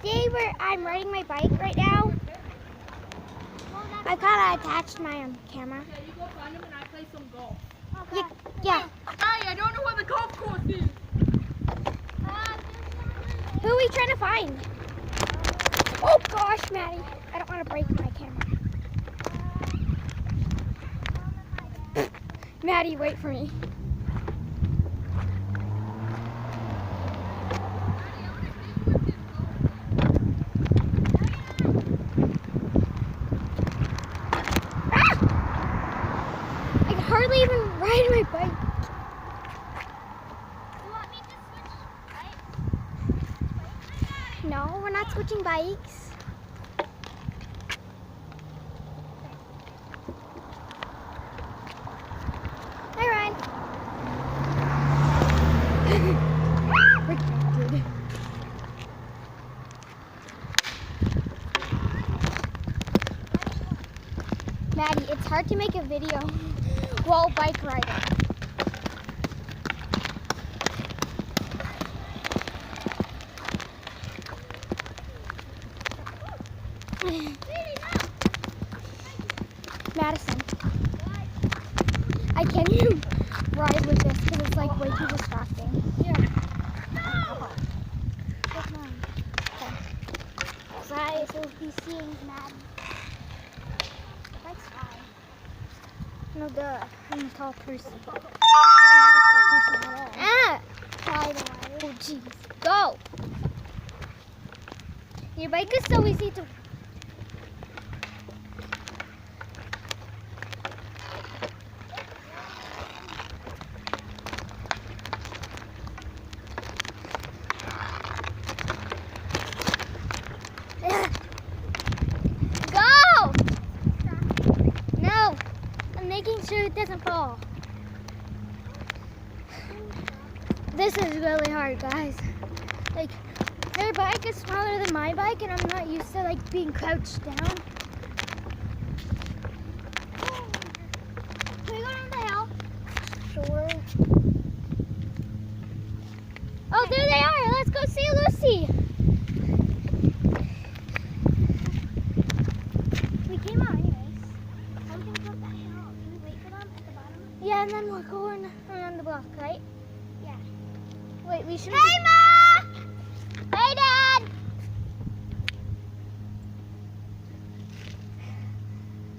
See where I'm riding my bike right now? I kind of attached my camera. Yeah, you go find them and I play some golf. Okay. Yeah. Hi, I don't know where the golf course is. Who are we trying to find? Oh gosh, Maddie. I don't want to break my camera. Maddie, wait for me. I can hardly even ride my bike. You want me to switch bikes? No, we're not switching bikes. Hi, Ryan. Rejected. Maddie, it's hard to make a video while bike riding. Madison, I can't even ride with this because it's like way too distracting. Yeah. So I will be seeing Maddie. That's fine. No, duh. I'm a tall person. Ah! By the way. Oh, jeez. Go! Your bike is so easy to. Go! No! I'm making sure it doesn't fall. This is really hard, guys. Like, their bike is smaller than my bike, and I'm not used to like being crouched down. Can we go down the hill? Sure. Oh, there they are. Let's go see Lucy. We came out anyways. Something's up that hill. Can we wait for them at the bottom? Yeah, and then we're going around the block, right? Yeah. Wait, we should. Hey, Ma! Hey, Dad!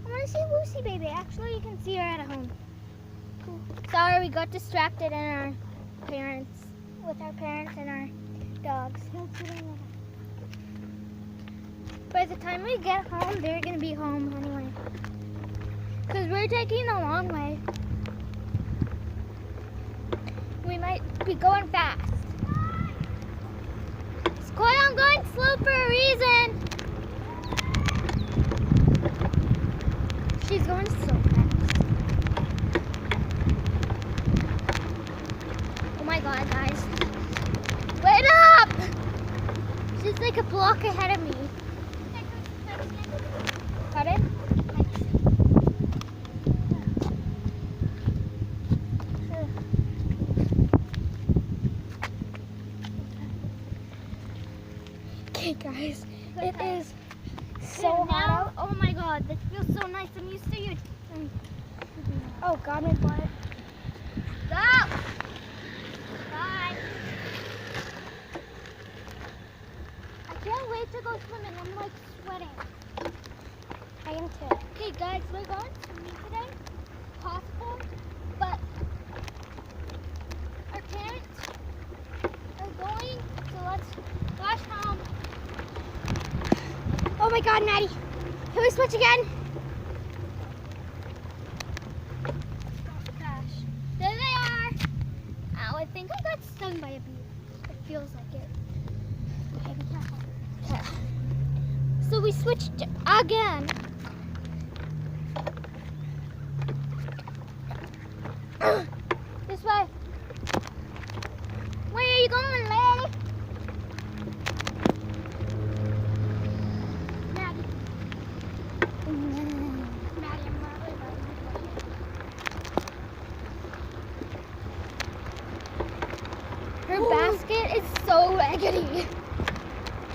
I want to see Lucy, baby. Actually, you can see her at home. Cool. Sorry, we got distracted with our parents and our dogs. By the time we get home, they're going to be home anyway. Because we're taking the long way. We might be going fast. Squid, I'm going slow for a reason. She's going so fast. Oh my god, guys. Wait up! She's like a block ahead of me. Pardon? Okay, guys, it is so hot out. Oh my god, this feels so nice. I'm used to you. Oh god, my butt. Stop! Bye. I can't wait to go swimming. I'm like sweating. I am too. Okay, guys, we're going swimming today. Possible, but our parents are going, so let's rush home. Oh my god, Maddie. Can we switch again? Gosh. There they are. Ow, I think I got stung by a bee. It feels like it. Okay, be careful. Okay. So we switched again. This way. Where are you going, lady? Maddie. Maddie, I'm not really riding. Her basket is so raggedy.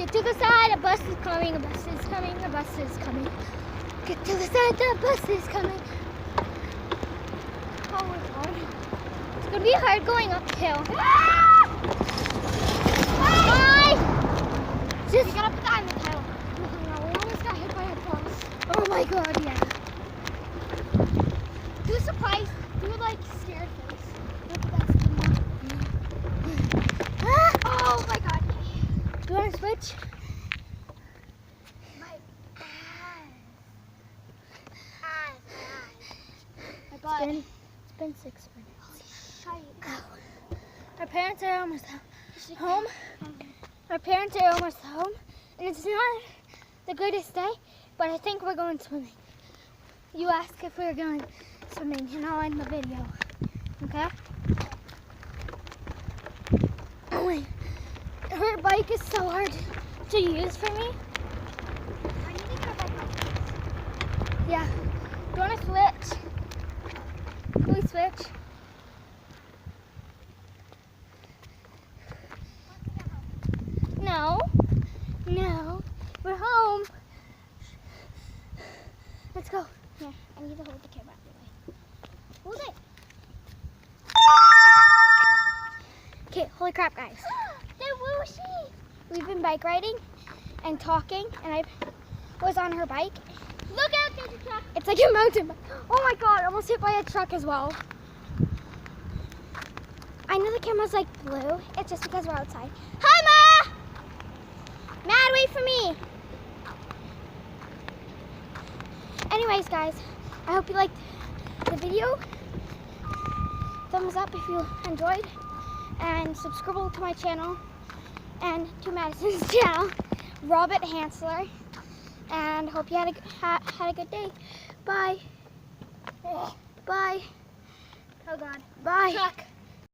Get to the side, a bus is coming, a bus is coming, a bus is coming. Get to the side, the bus is coming. Oh my god. It's gonna be hard going uphill. Bye! Just You gotta put that in the title. no, we almost got hit by a bus. Oh my god, yeah. Do a surprise. Do like scared face. Look at that. Oh my god. Do you wanna switch? My eyes. My It's butt. been 6 minutes. Shite. Our parents are almost home. Our parents are almost home, and it's not the greatest day, but I think we're going swimming. You asked if we were going swimming, and I'll end the video. Okay? Oh my, her bike is so hard to use for me. I need to get a bike like this. Yeah. Do you want to switch? Can we switch? No. No. We're home. Let's go. Here, I need to hold the camera. Hold it. Okay, holy crap, guys. The whooshy. We've been bike riding and talking, and I was on her bike. Look out, there's a truck. It's like a mountain bike. Oh my god, almost hit by a truck as well. I know the camera's like blue. It's just because we're outside. Hi, Ma! Mad, wait for me. Anyways, guys, I hope you liked the video. Thumbs up if you enjoyed. And subscribe to my channel and to Madison's channel, Robert Hansler. And hope you had a good day. Bye. Bye. Oh god. Bye. Truck.